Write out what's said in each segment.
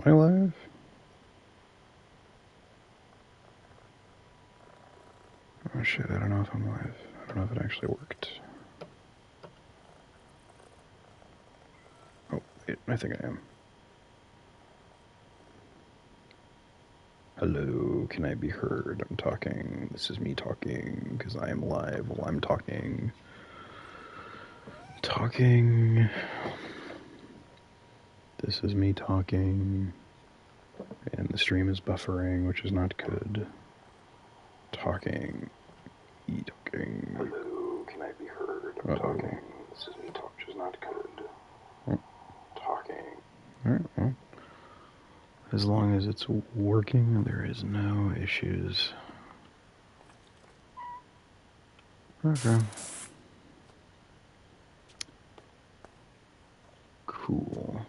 I live? Oh shit, I don't know if I'm live. I don't know if it actually worked. Oh, wait, I think I am. Hello, can I be heard? I'm talking. This is me talking, because I am live while I'm talking. Talking. This is me talking. And the stream is buffering, which is not good. Talking. E-talking. Hello, can I be heard? I'm talking. This is me talking, which is not good. Oh. Talking. Alright, well. As long as it's working, there is no issues. Okay. Cool.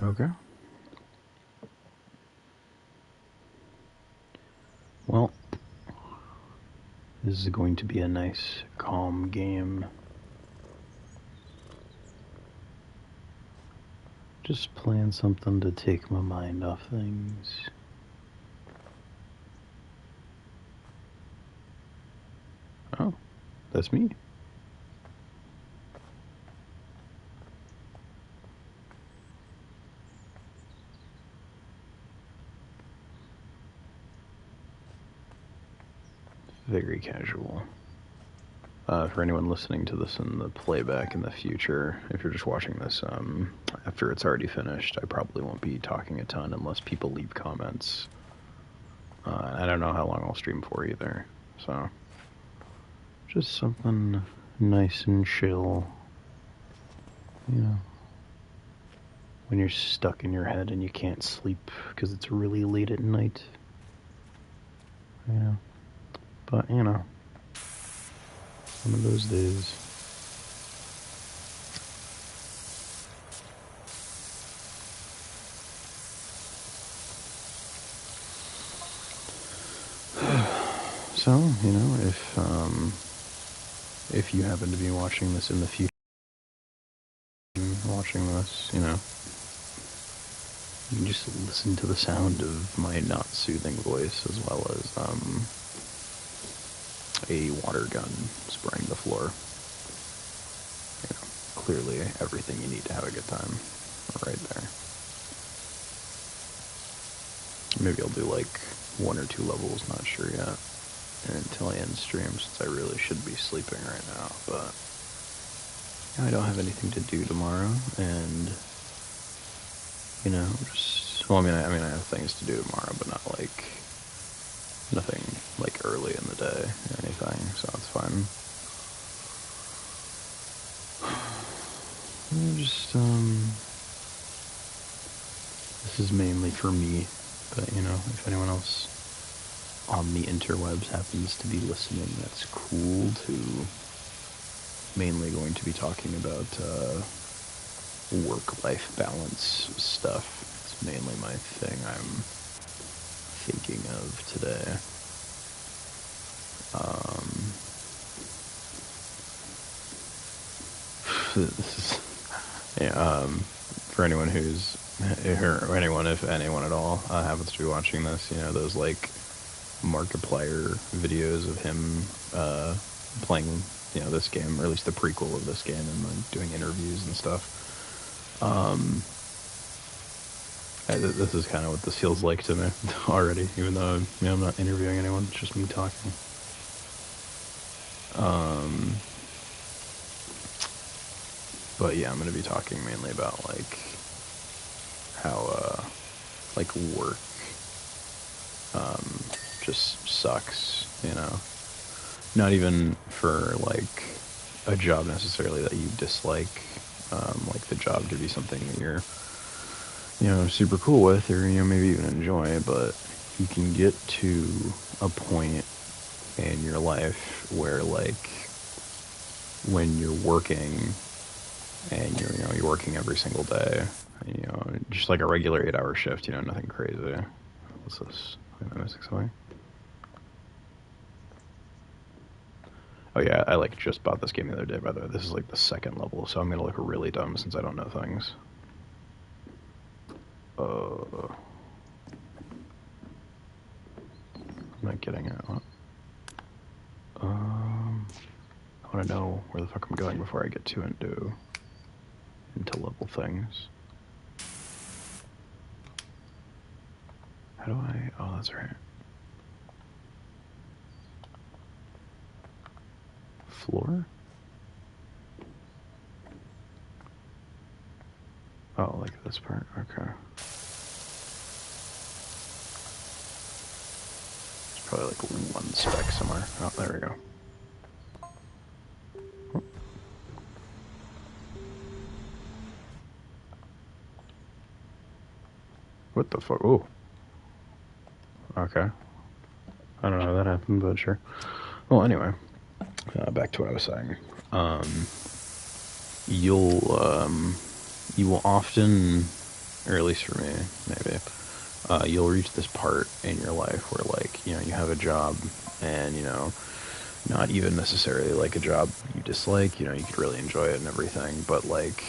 Okay. Well, this is going to be a nice, calm game. Just playing something to take my mind off things. Oh, that's me. Very casual. For anyone listening to this in the playback in the future, if you're just watching this after it's already finished, I probably won't be talking a ton unless people leave comments. I don't know how long I'll stream for either, so just something nice and chill, you know, when you're stuck in your head and you can't sleep because it's really late at night, you know, but, you know, one of those days. So, you know, if you happen to be watching this in the future, watching this, you know, you can just listen to the sound of my not soothing voice as well as a water gun spraying the floor. You know, clearly everything you need to have a good time right there. Maybe I'll do like 1 or 2 levels, not sure yet, until I end stream, since I really should be sleeping right now, but I don't have anything to do tomorrow, and, you know, just, well, I mean, I have things to do tomorrow, but not like, nothing like early in the day or anything, so it's fine. Just, this is mainly for me, but, you know, if anyone else on the interwebs happens to be listening, that's cool too. Mainly going to be talking about work-life balance stuff. It's mainly my thing I'm thinking of today. This is, yeah, for anyone who's, or anyone, if anyone at all, happens to be watching this, you know, those like Markiplier videos of him playing, you know, this game, or at least the prequel of this game, and like doing interviews and stuff. This is kind of what this feels like to me already, even though, you know, I'm not interviewing anyone, it's just me talking. But yeah, I'm going to be talking mainly about like how like work just sucks, you know. Not even for like a job necessarily that you dislike. Like the job could be something that you're, you know, super cool with, or, you know, maybe even enjoy, but you can get to a point in your life where, like, when you're working and you're, you know, you're working every single day, you know, just like a regular 8-hour shift, you know, nothing crazy. What's this? Am I missing something? Oh yeah, I like just bought this game the other day, by the way. This is like the second level, so I'm gonna look really dumb since I don't know things. I'm not getting it. What? I want to know where the fuck I'm going before I get too into level things. How do I... Oh, that's right. Floor? Oh, like this part? Okay. There's probably like one spec somewhere. Oh, there we go. Oh. What the fuck? Oh. Okay. I don't know how that happened, but sure. Well, anyway. Back to what I was saying. You will often, or at least for me, maybe, you'll reach this part in your life where, like, you know, you have a job and, you know, not even necessarily like a job you dislike, you know, you could really enjoy it and everything, but like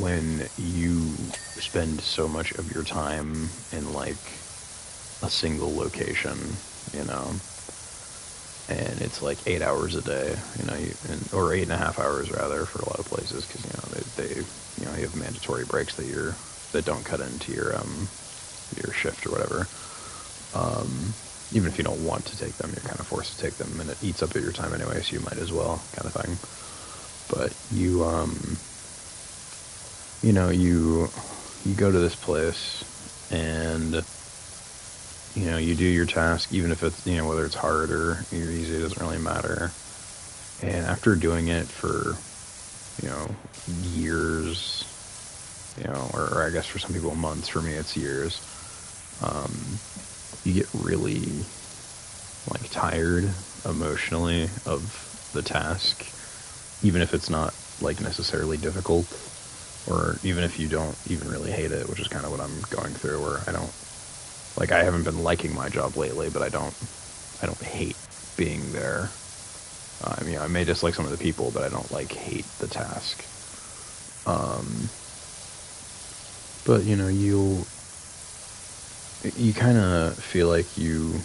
when you spend so much of your time in like a single location, you know, and it's like 8 hours a day, you know, or 8.5 hours rather for a lot of places, because you know they you know, you have mandatory breaks that don't cut into your shift or whatever. Even if you don't want to take them, you're kind of forced to take them, and it eats up at your time anyway, so you might as well, kind of thing. But you know, you go to this place and, you know, you do your task, even if it's, you know, whether it's hard or easy, it doesn't really matter. And after doing it for, you know, years, you know, or I guess for some people months, for me it's years, you get really, like, tired emotionally of the task, even if it's not, like, necessarily difficult, or even if you don't even really hate it, which is kind of what I'm going through, where I haven't been liking my job lately, but I don't hate being there. You know, I may dislike some of the people, but I don't, like, hate the task. But, you know, you kind of feel like you're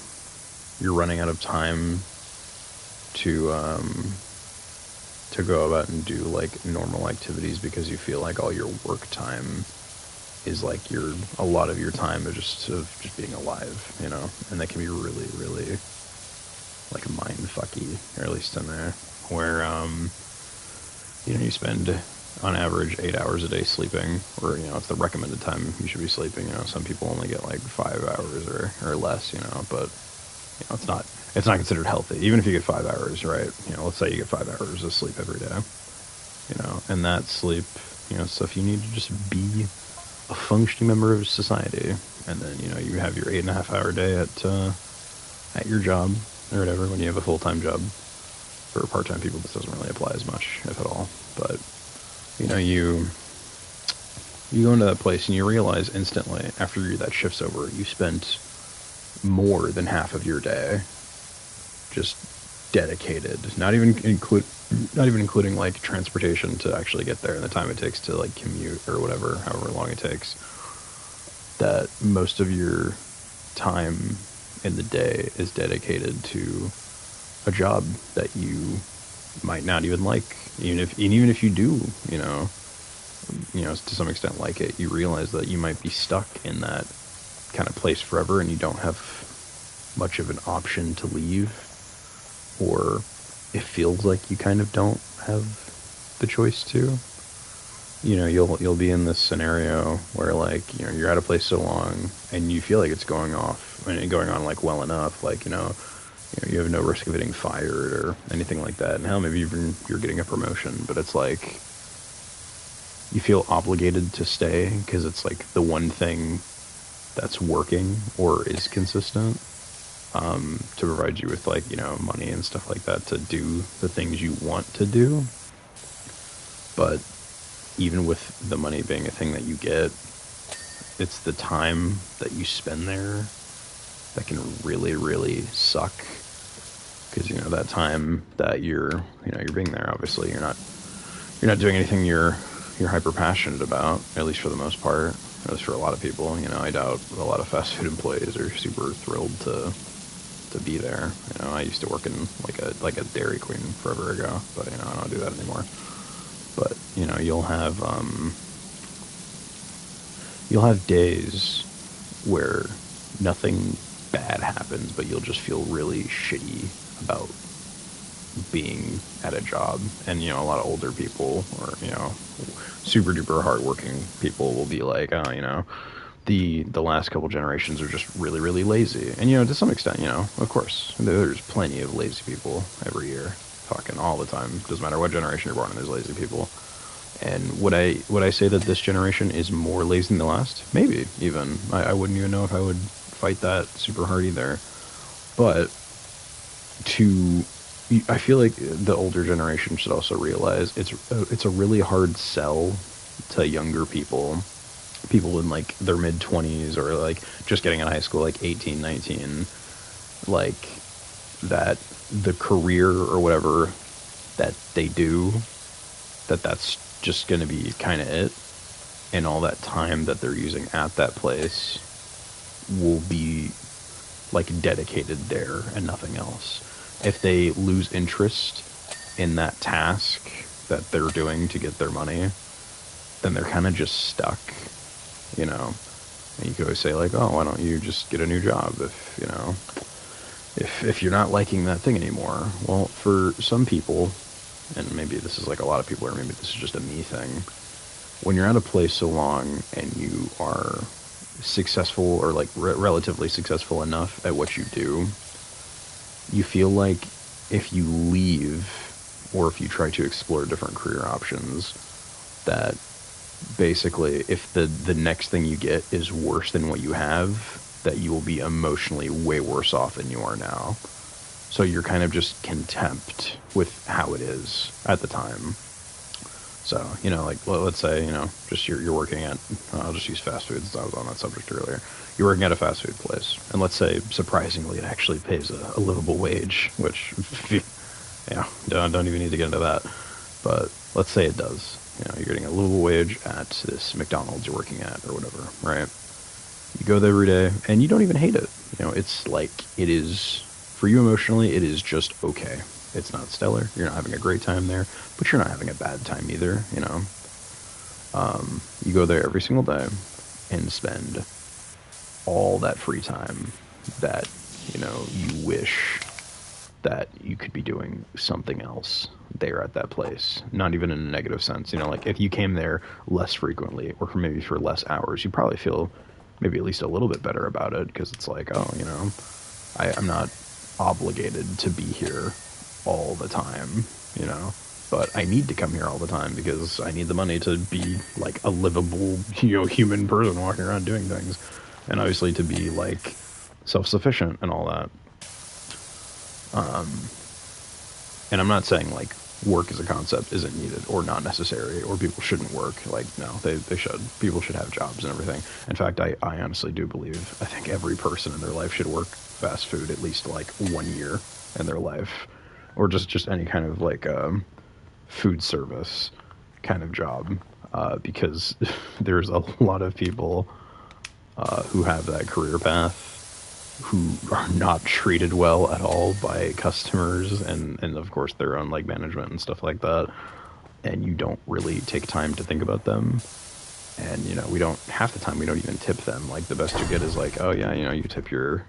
running out of time to go about and do, like, normal activities, because you feel like all your work time is like a lot of your time of just being alive, you know, and that can be really, really, like, mind fucky, or at least in there, where you know, you spend on average 8 hours a day sleeping, or, you know, it's the recommended time you should be sleeping. You know, some people only get like 5 hours or less, you know, but, you know, it's not considered healthy, even if you get 5 hours, right? You know, let's say you get 5 hours of sleep every day, you know, and that sleep, you know, stuff you need to just be a functioning member of society. And then, you know, you have your 8.5 hour day at your job or whatever, when you have a full-time job. For part-time people, this doesn't really apply as much, if at all. But, you know, you go into that place and you realize instantly after that shift's over, you spent more than half of your day just dedicated, not even including like transportation to actually get there and the time it takes to, like, commute or whatever, however long it takes, that most of your time in the day is dedicated to a job that you might not even like. Even if you do, you know, to some extent like it, you realize that you might be stuck in that kind of place forever, and you don't have much of an option to leave, or it feels like you kind of don't have the choice to. You know, you'll be in this scenario where, like, you know, you're at a place so long and you feel like it's going on like well enough, like, you know, you have no risk of getting fired or anything like that, and hell, maybe even you're getting a promotion, but it's like you feel obligated to stay because it's like the one thing that's working or is consistent, to provide you with, like, you know, money and stuff like that to do the things you want to do. But even with the money being a thing that you get, it's the time that you spend there that can really, really suck. because that time that you're being there, obviously you're not doing anything you're hyper passionate about, at least for the most part, at least for a lot of people. I doubt a lot of fast food employees are super thrilled to be there. I used to work in like a Dairy Queen forever ago, but I don't do that anymore. But you'll have days where nothing bad happens, but you'll just feel really shitty about being at a job. And a lot of older people, or super duper hardworking people, will be like, oh, the last couple generations are just really, really lazy. And to some extent, of course, there's plenty of lazy people every year, fucking all the time. Doesn't matter what generation you're born in, there's lazy people. And would I say that this generation is more lazy than the last? Maybe, even. I wouldn't even know if I would fight that super hard either. But I feel like the older generation should also realize it's a really hard sell to younger people in like their mid 20s, or like just getting out of high school, like 18, 19, like that the career or whatever that they do, that's just going to be kind of it, and all that time that they're using at that place will be like dedicated there and nothing else. If they lose interest in that task that they're doing to get their money, then they're kind of just stuck, and you could always say like, oh, why don't you just get a new job if you're not liking that thing anymore. Well, for some people, and maybe this is like a lot of people, or maybe this is just a me thing, when you're at a place so long and you are successful, or like relatively successful enough at what you do, you feel like if you leave, or if you try to explore different career options, that basically if the next thing you get is worse than what you have, that you will be emotionally way worse off than you are now. So you're kind of just content with how it is at the time. So, like, let's say, just you're working at, I'll just use fast food since I was on that subject earlier. You're working at a fast food place, and let's say, surprisingly, it actually pays a livable wage, which, don't even need to get into that. But let's say it does. You're getting a livable wage at this McDonald's you're working at, or whatever, right? You go there every day, and you don't even hate it. It's like, it is, for you emotionally, it is just okay. It's not stellar. You're not having a great time there, but you're not having a bad time either, You go there every single day and spend all that free time that, you wish that you could be doing something else there at that place. Not even in a negative sense. Like if you came there less frequently, or maybe for less hours, you'd probably feel maybe at least a little bit better about it, because it's like, oh, I'm not obligated to be here all the time, but I need to come here all the time because I need the money to be like a livable, human person walking around doing things, and obviously to be like self-sufficient and all that. And I'm not saying like work as a concept isn't needed or not necessary, or people shouldn't work. Like, no, they should. People should have jobs and everything. In fact, I honestly do believe, I think every person in their life should work fast food at least like 1 year in their life, or just any kind of like food service kind of job, because there's a lot of people who have that career path who are not treated well at all by customers, and of course their own like management and stuff like that, and you don't really take time to think about them. And we don't, half the time we don't even tip them. Like the best you get is like, oh yeah, you tip your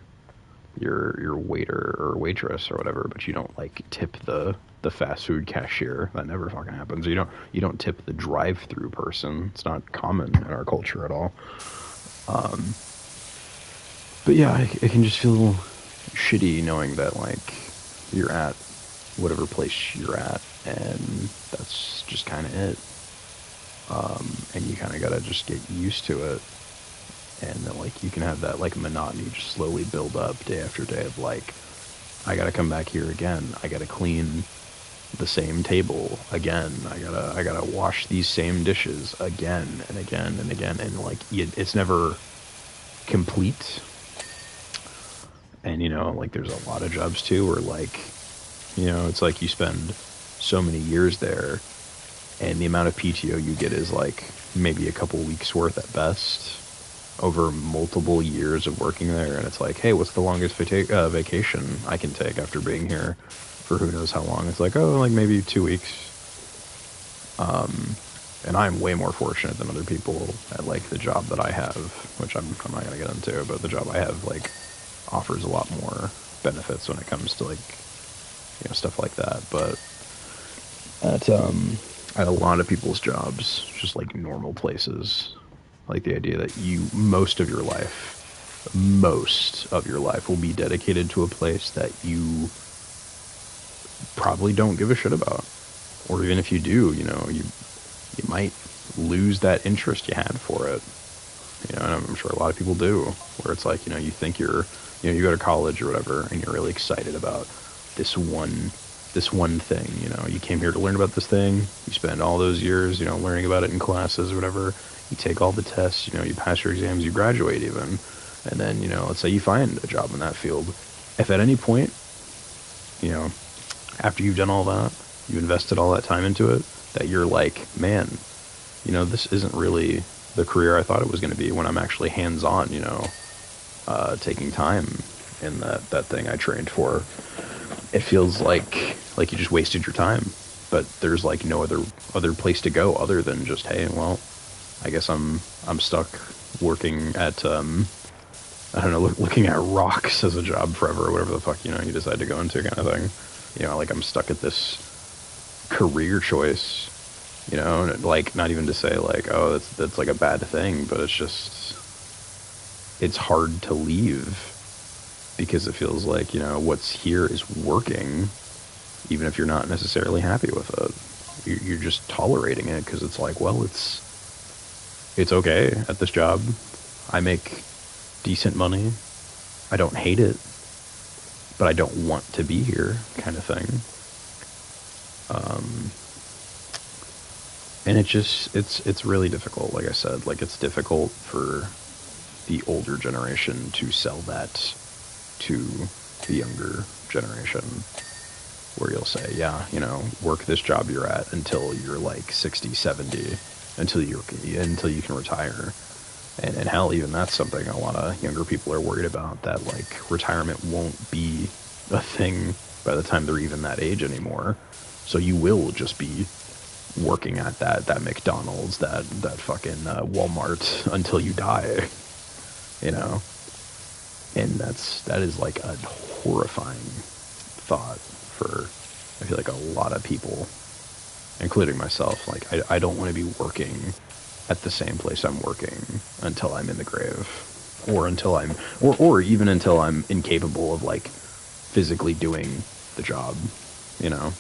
waiter or waitress or whatever, but you don't like tip the fast food cashier. That never fucking happens. You don't tip the drive-through person. It's not common in our culture at all. But yeah, it can just feel shitty knowing that like you're at whatever place you're at, and that's just kind of it. And you kind of gotta just get used to it, and then like you can have that like monotony just slowly build up day after day of like, I gotta come back here again. I gotta clean the same table again. I gotta wash these same dishes again and again and again, and like it's never complete. And like there's a lot of jobs too where like You know, it's like you spend so many years there, and the amount of PTO you get is like maybe a couple weeks worth at best over multiple years of working there. And it's like, hey, what's the longest vacation I can take after being here for who knows how long? It's like, oh, like maybe 2 weeks. And I'm way more fortunate than other people at like the job that I have, which I'm not gonna get into, but the job I have like offers a lot more benefits when it comes to like, you know, stuff like that. But at a lot of people's jobs, just like normal places, like the idea that most of your life will be dedicated to a place that you probably don't give a shit about. Or even if you do, you know, you might lose that interest you had for it. You know, and I'm sure a lot of people do, where it's like, you know, you think you go to college or whatever, and you're really excited about this one thing. You know, you came here to learn about this thing. You spend all those years, you know, learning about it in classes or whatever. You take all the tests, you know, you pass your exams, you graduate even. And then, you know, let's say you find a job in that field. If at any point, you know, after you've done all that, you invested all that time into it, that you're like, man, you know, this isn't really the career I thought it was going to be, when I'm actually hands-on, you know, taking time in that thing I trained for. It feels like you just wasted your time, but there's like no other place to go other than just, hey, well, I guess I'm stuck working at I don't know, looking at rocks as a job forever, or whatever the fuck, you know, you decide to go into, kind of thing. You know, like I'm stuck at this career choice, you know, and like, not even to say like, oh, that's like a bad thing, but it's just, it's hard to leave, because it feels like, you know, what's here is working, even if you're not necessarily happy with it. You're just tolerating it because it's like, well, it's okay at this job. I make decent money. I don't hate it, but I don't want to be here, kind of thing. And it's really difficult. Like I said, like it's difficult for the older generation to sell that to the younger generation, where you'll say, yeah, you know, work this job you're at until you're like 60, 70, until you can retire. And hell, even that's something a lot of younger people are worried about, that like retirement won't be a thing by the time they're even that age anymore. So you will just be working at that McDonald's, that fucking Walmart until you die, you know? And that is like a horrifying thought for, I feel like, a lot of people, including myself. Like, I don't want to be working at the same place I'm working until I'm in the grave, or until or even until I'm incapable of like physically doing the job, you know?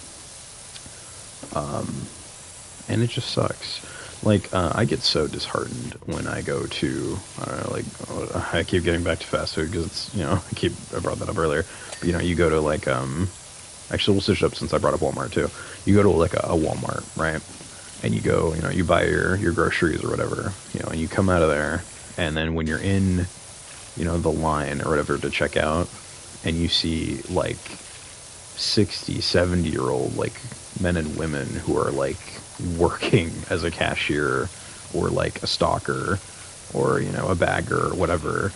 And it just sucks. Like, I get so disheartened when I go to, I don't know, like, I keep getting back to fast food because it's, you know, I brought that up earlier. But, you know, you go to, like, actually, we'll switch it up since I brought up Walmart, too. You go to, like, a Walmart, right? And you go, you know, you buy your groceries or whatever, you know, and you come out of there. And then when you're in, you know, the line or whatever to check out, and you see, like, 60, 70-year-old, like, men and women who are, like, working as a cashier or like a stalker or, you know, a bagger or whatever,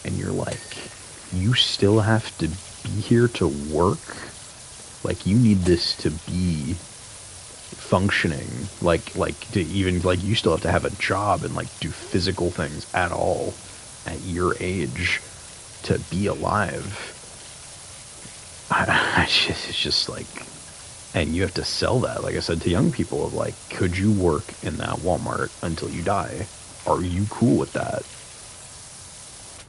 and you're like, you still have to be here to work? Like, you need this to be functioning, like to even, like, you still have to have a job and like do physical things at all at your age to be alive. It's just like, and you have to sell that, like I said, to young people, of like, could you work in that Walmart until you die? Are you cool with that?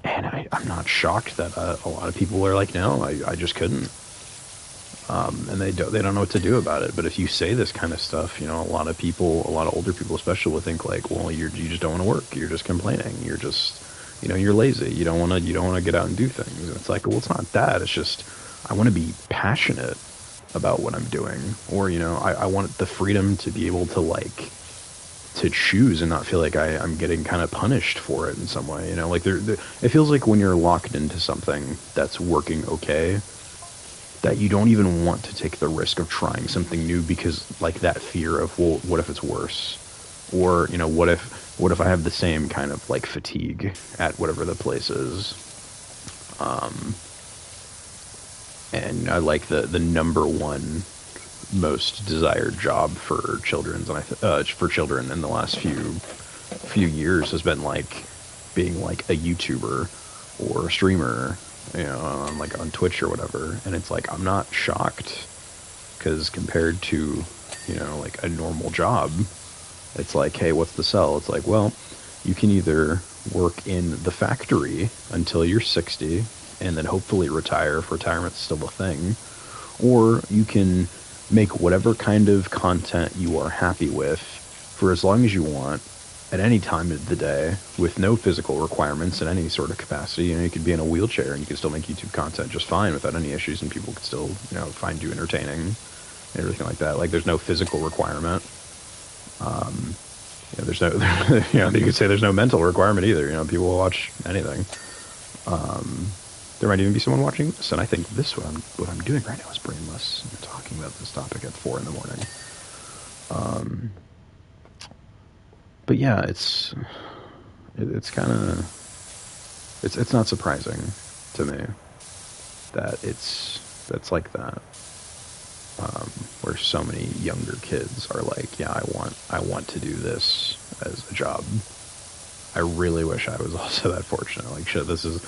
And I'm not shocked that a lot of people are like, no, I just couldn't. And they don't know what to do about it. But if you say this kind of stuff, you know, a lot of older people especially, will think like, well, you just don't want to work. You're just complaining. You're just, you know, you're lazy. You don't want to get out and do things. And it's like, well, it's not that. It's just, I want to be passionate about what I'm doing, or, you know, I want the freedom to be able to, like, to choose and not feel like I'm getting kind of punished for it in some way, you know? Like, it feels like when you're locked into something that's working okay, that you don't even want to take the risk of trying something new because, like, that fear of, well, what if it's worse? Or, you know, what if I have the same kind of, like, fatigue at whatever the place is? And I like the number one most desired job for children's, and for children in the last few years has been like being like a YouTuber or a streamer, you know, on Twitch or whatever. And it's like, I'm not shocked, because compared to, you know, like a normal job, it's like, hey, what's the sell? It's like, well, you can either work in the factory until you're 60 and then hopefully retire if retirement's still a thing, or you can make whatever kind of content you are happy with for as long as you want at any time of the day with no physical requirements in any sort of capacity. You know, you could be in a wheelchair and you can still make YouTube content just fine without any issues, and people could still, you know, find you entertaining and everything like that. Like, there's no physical requirement. Yeah, there's no, you know, you could say there's no mental requirement either. You know, people will watch anything. There might even be someone watching this, and I think what I'm doing right now is brainless. I'm talking about this topic at 4 a.m. But yeah, it's kind of, it's not surprising to me that that's like that. Where so many younger kids are like, yeah, I want to do this as a job. I really wish I was also that fortunate. Like, shit, this is,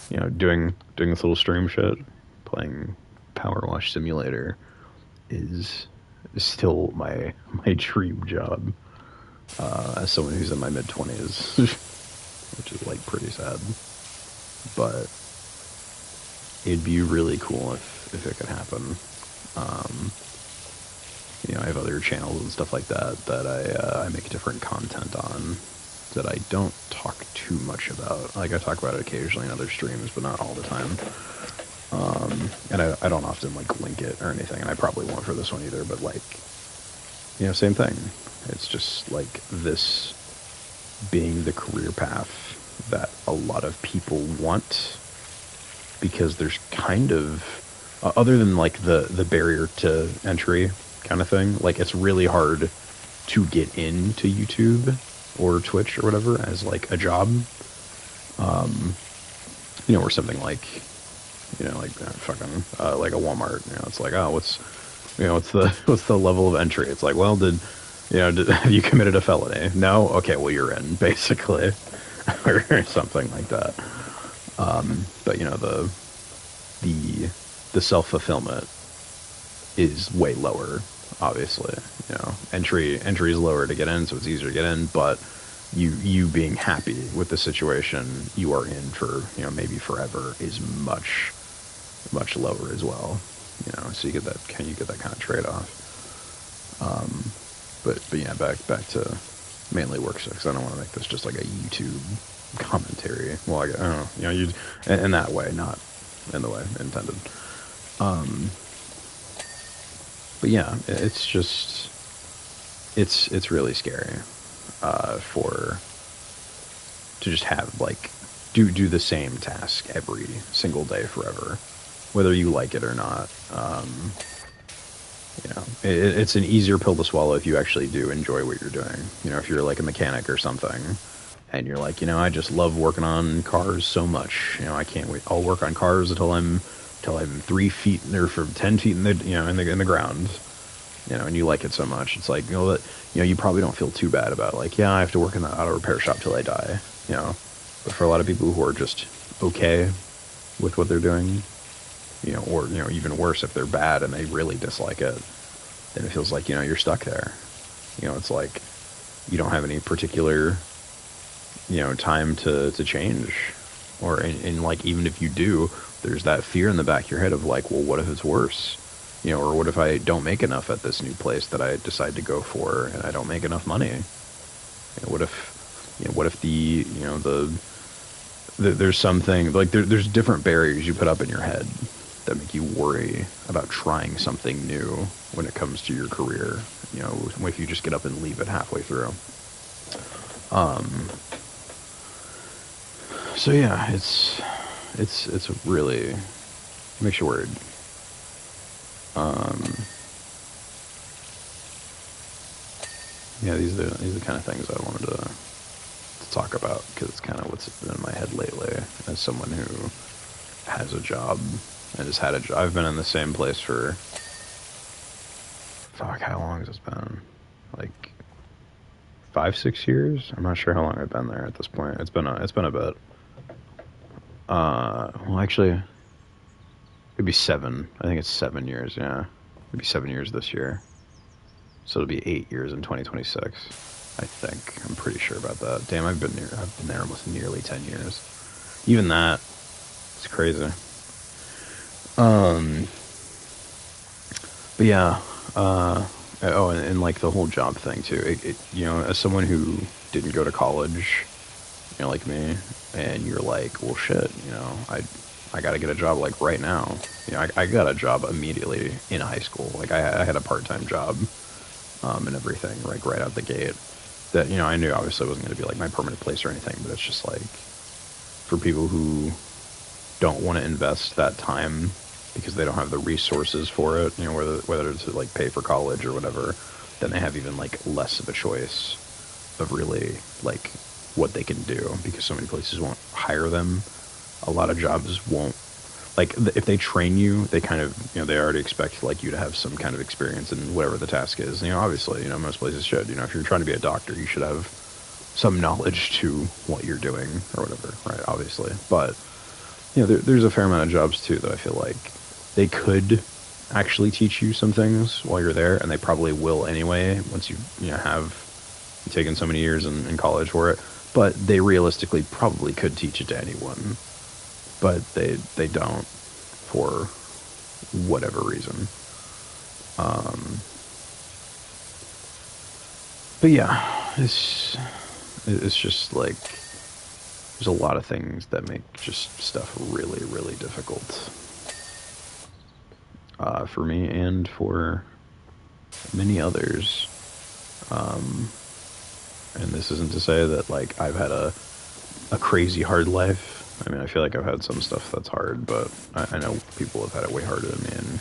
you know, doing this little stream shit, playing Power Wash Simulator is still my dream job. As someone who's in my mid-20s, which is like pretty sad. But it'd be really cool if it could happen. You know, I have other channels and stuff like that I make different content on that I don't talk too much about. Like, I talk about it occasionally in other streams, but not all the time. And I don't often, like, link it or anything, and I probably won't for this one either, but, like, you know, same thing. It's just, like, this being the career path that a lot of people want, because there's kind of, other than, like, the barrier to entry kind of thing, like, it's really hard to get into YouTube or Twitch or whatever as, like, a job. You know, or something like, you know, like, like a Walmart, you know, it's like, oh, what's the level of entry? It's like, well, have you committed a felony? No? Okay, well, you're in, basically. Or something like that. But, you know, the self-fulfillment is way lower, obviously. You know, entry is lower to get in, so it's easier to get in, but you being happy with the situation you are in for, you know, maybe forever is much lower as well. You know, so you get that kind of trade-off. But yeah, back to mainly work stuff, because I don't want to make this just like a YouTube commentary. Well, I don't know, you know, you in that way, not in the way intended. But yeah, it's just it's really scary to just have, like, do the same task every single day forever, whether you like it or not. You know, it's an easier pill to swallow if you actually do enjoy what you're doing. You know, if you're like a mechanic or something, and you're like, you know, I just love working on cars so much. You know, I can't wait. I'll work on cars until I'm 3 feet or for 10 feet in the ground. You know, and you like it so much, it's like, you know, that, you know, you probably don't feel too bad about, like, yeah, I have to work in the auto repair shop till I die. You know, but for a lot of people who are just okay with what they're doing, you know, or, you know, even worse, if they're bad and they really dislike it, then it feels like, you know, you're stuck there. You know, it's like you don't have any particular, you know, time to change, or in like, even if you do, there's that fear in the back of your head of, like, well, what if it's worse? You know, or what if I don't make enough at this new place that I decide to go for, and I don't make enough money? You know, what if there's something, like, there's different barriers you put up in your head that make you worry about trying something new when it comes to your career. You know, if you just get up and leave it halfway through. So yeah, it's really makes you worried. Yeah, these are the kind of things I wanted to talk about, because it's kind of what's been in my head lately as someone who has a job and has had a job. I've been in the same place for, fuck, how long has this been? Like 5-6 years? I'm not sure how long I've been there at this point. It's been a bit. Well, actually, it'd be 7. I think it's 7 years. Yeah, it'd be 7 years this year. So it'll be 8 years in 2026. I think. I'm pretty sure about that. Damn, I've been there almost nearly 10 years. Even that, it's crazy. But yeah, oh, and like the whole job thing too. You know, as someone who didn't go to college, you know, like me, and you're like, well, shit, you know, I got to get a job like right now. You know, I got a job immediately in high school. Like I had a part-time job, and everything, like right out the gate. That, you know, I knew obviously it wasn't going to be like my permanent place or anything, but it's just like, for people who don't want to invest that time because they don't have the resources for it, you know, whether to like pay for college or whatever, then they have even like less of a choice of really like what they can do, because so many places won't hire them. A lot of jobs won't, like, if they train you, they kind of, you know, they already expect like you to have some kind of experience in whatever the task is. You know, obviously, you know, most places should, you know, if you're trying to be a doctor, you should have some knowledge to what you're doing or whatever, right? Obviously. But, you know, there's a fair amount of jobs too that I feel like they could actually teach you some things while you're there, and they probably will anyway once you know, have taken so many years in college for it. But they realistically probably could teach it to anyone, but they don't, for whatever reason. But yeah, it's just like, there's a lot of things that make just stuff really, really difficult, for me and for many others. And this isn't to say that like I've had a crazy hard life. I mean, I feel like I've had some stuff that's hard, but I know people have had it way harder than me, and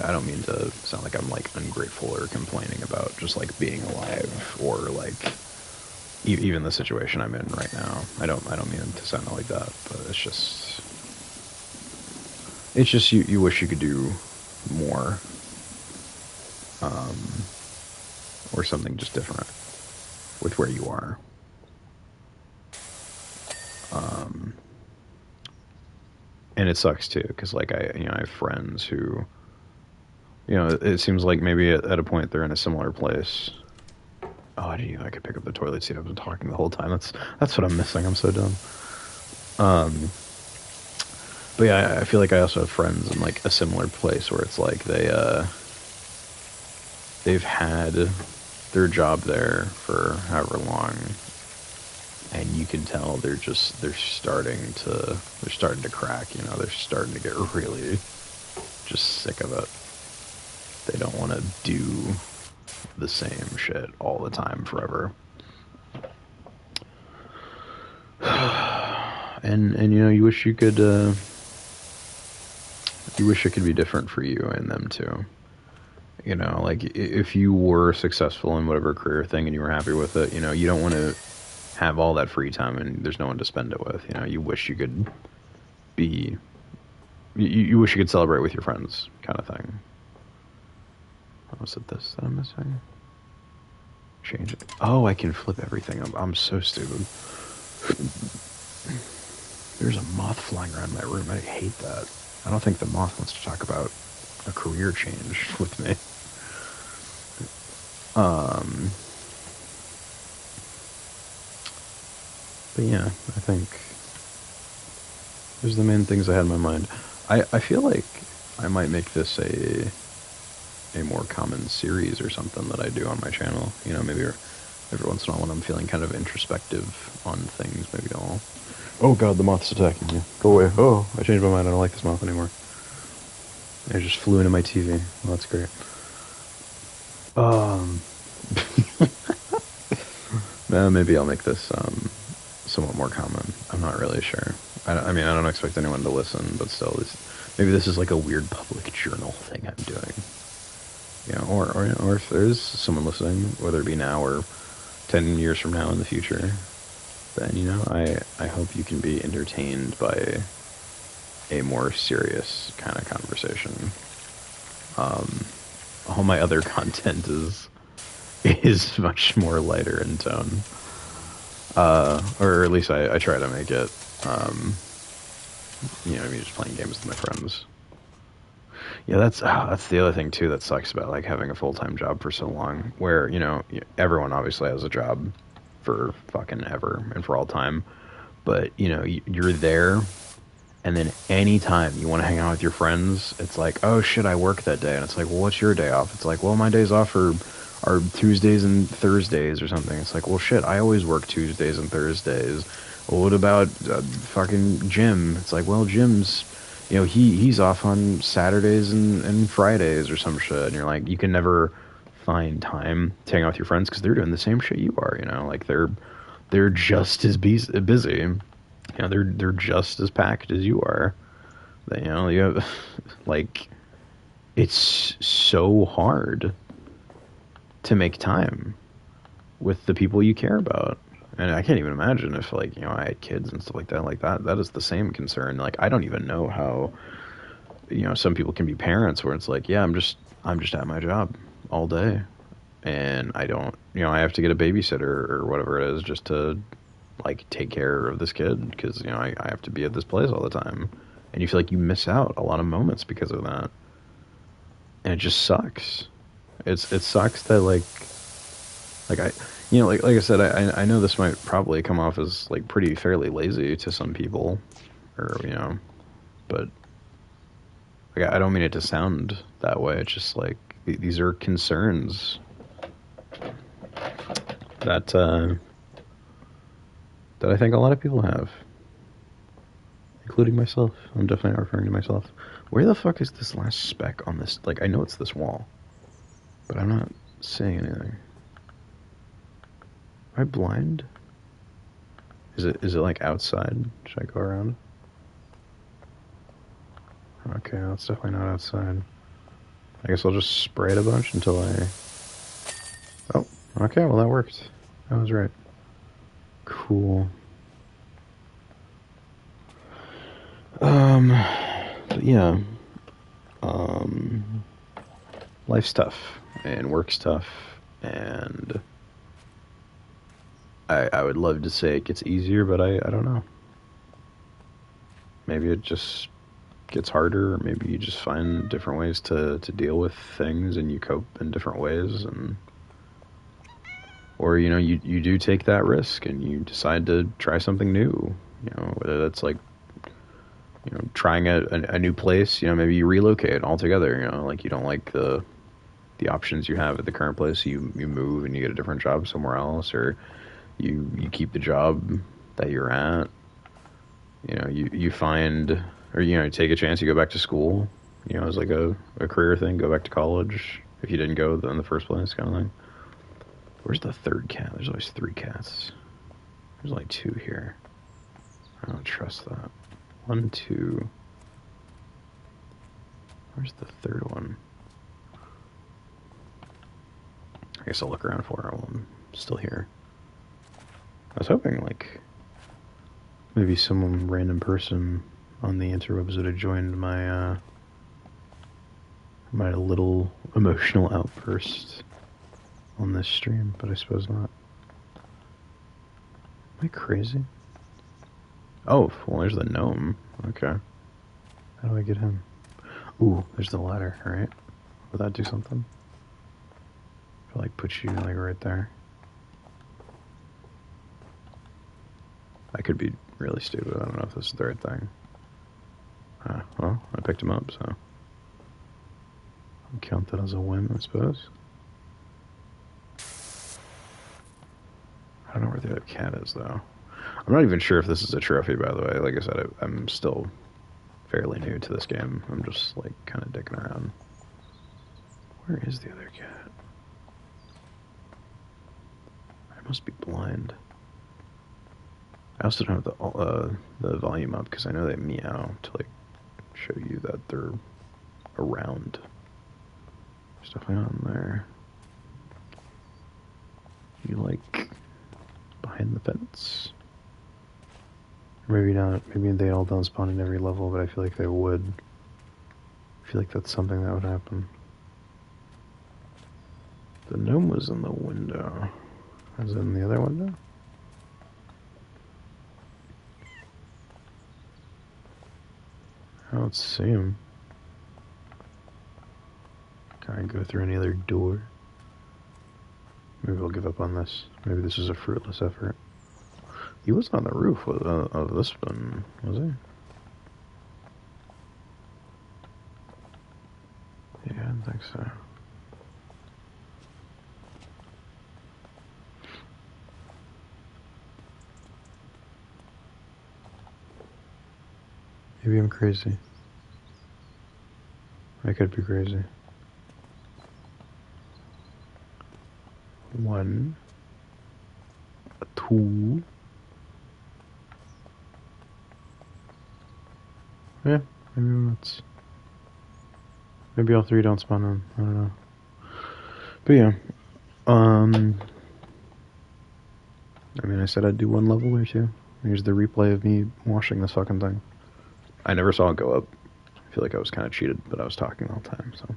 I don't mean to sound like I'm like ungrateful or complaining about just like being alive, or like even the situation I'm in right now. I don't mean to sound like that, but it's just you wish you could do more, or something just different with where you are. And it sucks too, because like I have friends who, you know, it seems like maybe at a point they're in a similar place. Oh, gee, I could pick up the toilet seat. I've been talking the whole time. That's what I'm missing. I'm so dumb. But yeah, I feel like I also have friends in like a similar place where it's like they've had their job there for however long, and you can tell they're starting to crack. You know, they're starting to get really just sick of it. They don't want to do the same shit all the time forever. And you know, you wish it could be different for you and them too. You know, like if you were successful in whatever career thing and you were happy with it, you know, you don't want to have all that free time and there's no one to spend it with. You know, you wish you could be, you wish you could celebrate with your friends, kind of thing. Was it this that I'm missing? Change it. Oh, I can flip everything. I'm so stupid. There's a moth flying around my room. I hate that. I don't think the moth wants to talk about a career change with me. But yeah, I think those are the main things I had in my mind. I feel like I might make this a more common series or something that I do on my channel. You know, maybe every once in a while when I'm feeling kind of introspective on things, maybe I'll... Oh god, the moth's attacking you. Go away. Oh, I changed my mind. I don't like this moth anymore. It just flew into my TV. Well, that's great. Maybe I'll make this somewhat more common. I'm not really sure. I mean, I don't expect anyone to listen, but still, maybe this is like a weird public journal thing I'm doing. You know, or if there's someone listening, whether it be now or 10 years from now in the future, then, you know, I hope you can be entertained by a more serious kind of conversation. All my other content is much more lighter in tone. Or at least I try to make it. You know, I mean, just playing games with my friends. Yeah, that's the other thing too that sucks about like having a full-time job for so long, where, you know, everyone obviously has a job for fucking ever and for all time, but, you know, you're there, and then anytime you want to hang out with your friends, it's like, oh shit, I work that day, and it's like, well, what's your day off? It's like, well, my days off are Tuesdays and Thursdays or something. It's like, well, shit, I always work Tuesdays and Thursdays. Well, what about fucking Jim? It's like, well, Jim's, you know, he's off on Saturdays and Fridays or some shit. And you're like, you can never find time to hang out with your friends because they're doing the same shit you are. You know, like they're just as busy. You know, they're just as packed as you are. They, you know, you have like, it's so hard to make time with the people you care about. And I can't even imagine if, like, you know, I had kids and stuff like that. Like that is the same concern. Like, I don't even know how, you know, some people can be parents where it's like, yeah, I'm just at my job all day, and I don't, you know, I have to get a babysitter or whatever it is just to like take care of this kid because, you know, I have to be at this place all the time, and you feel like you miss out a lot of moments because of that, and it just sucks. It sucks that like I, you know, like I said, I know this might probably come off as like pretty fairly lazy to some people, or, you know, but like I don't mean it to sound that way. It's just like these are concerns that that I think a lot of people have, including myself. I'm definitely referring to myself. Where the fuck is this last speck on this? Like, I know it's this wall, but I'm not seeing anything. Am I blind? Is it like outside? Should I go around? Okay, that's definitely not outside. I guess I'll just spray it a bunch until I... Oh, okay, well that worked. I was right. Cool. But yeah. Life's tough, and work's tough, and I would love to say it gets easier, but I don't know. Maybe it just gets harder, or maybe you just find different ways to deal with things and you cope in different ways, and or, you know, you do take that risk and you decide to try something new, you know, whether that's like, you know, trying a new place, you know, maybe you relocate altogether, you know, like you don't like the options you have at the current place, you move and you get a different job somewhere else, or you keep the job that you're at, you know, you find, or, you know, take a chance, you go back to school, you know, as like a career thing, go back to college if you didn't go in the first place, kind of thing. Where's the third cat? There's always 3 cats. There's only 2 here. I don't trust that. 1, 2. Where's the third one? I guess I'll look around for her while I'm still here. I was hoping, like, maybe some random person on the interwebs would have joined my, my little emotional outburst on this stream, but I suppose not. Am I crazy? Oh, well, there's the gnome. Okay. How do I get him? Ooh, there's the ladder, alright. Will that do something? If I, like, put you, like, right there. I could be really stupid. I don't know if this is the right thing. Well, I picked him up, so I'll count that as a win, I suppose. I don't know where the other cat is, though. I'm not even sure if this is a trophy, by the way. Like I said, I'm still fairly new to this game. I'm just, like, kind of dicking around. Where is the other cat? I must be blind. I also don't have the volume up because I know they meow to like show you that they're around. There's definitely on there. You like behind the fence? Maybe not. Maybe they all don't spawn in every level, but I feel like they would. I feel like that's something that would happen. The gnome was in the window. Was it in the other window? I don't see him. Can I go through any other door? Maybe we'll give up on this. Maybe this is a fruitless effort. He was on the roof of this one, was he? Yeah, I don't think so. Maybe I'm crazy. I could be crazy. 1, 2. Yeah, maybe that's. Maybe all 3 don't spawn in. I don't know. But yeah, I mean, I said I'd do 1 level or 2. Here's the replay of me washing this fucking thing. I never saw it go up. I feel like I was kind of cheated, but I was talking the whole time, so.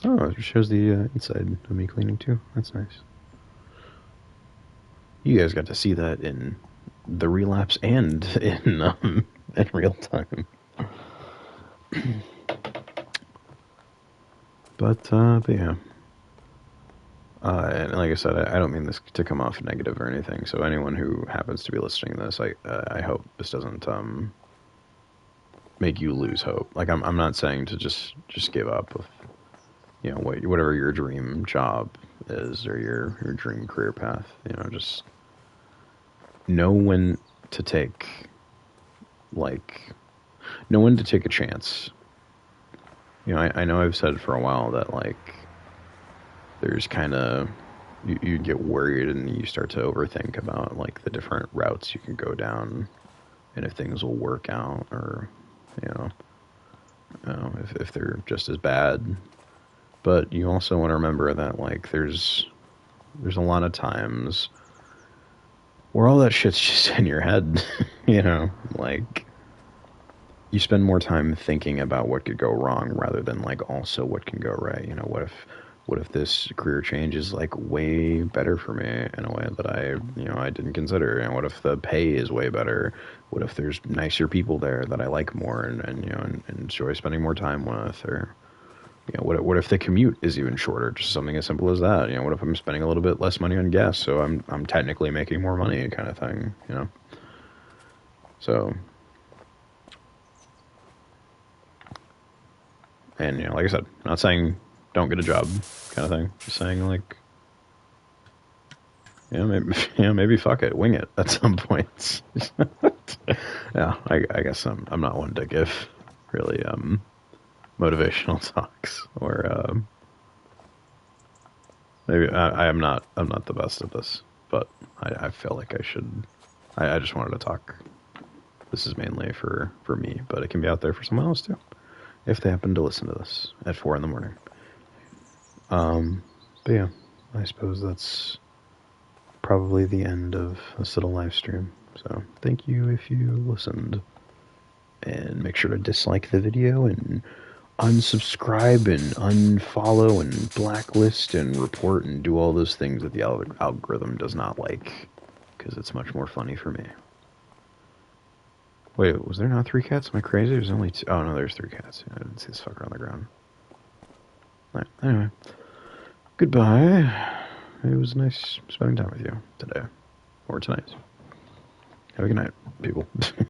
Oh, it shows the inside of me cleaning too. That's nice. You guys got to see that in the relapse and in real time. But yeah. And like I said, I don't mean this to come off negative or anything. So anyone who happens to be listening to this, I hope this doesn't make you lose hope. Like I'm not saying to just give up with, you know, whatever your dream job is or your dream career path. You know, just know when to take a chance. You know, I know I've said for a while that like there's kind of you get worried and you start to overthink about like the different routes you can go down and if things will work out or you know if they're just as bad. But you also want to remember that like there's a lot of times where all that shit's just in your head. You know, like you spend more time thinking about what could go wrong rather than like also what can go right. You know, what if this career change is like way better for me in a way that I didn't consider? And what if the pay is way better? What if there's nicer people there that I like more and you know and enjoy spending more time with? Or you know, what if the commute is even shorter? Just something as simple as that. You know, what if I'm spending a little bit less money on gas, so I'm technically making more money, kind of thing. You know, so. And, you know, like I said, not saying don't get a job kind of thing. Just saying, like, maybe fuck it, wing it at some points. Yeah, I guess I'm not one to give really motivational talks or maybe I'm not the best at this, but I feel like I should. I just wanted to talk. This is mainly for me, but it can be out there for someone else too, if they happen to listen to this at 4 a.m. But yeah, I suppose that's probably the end of this little live stream. So thank you if you listened, and make sure to dislike the video and unsubscribe and unfollow and blacklist and report and do all those things that the algorithm does not like, because it's much more funny for me. Wait, was there not 3 cats? Am I crazy? There's only 2. Oh no, there's 3 cats. I didn't see this fucker on the ground. All right, anyway, goodbye. It was nice spending time with you today. Or tonight. Have a good night, people.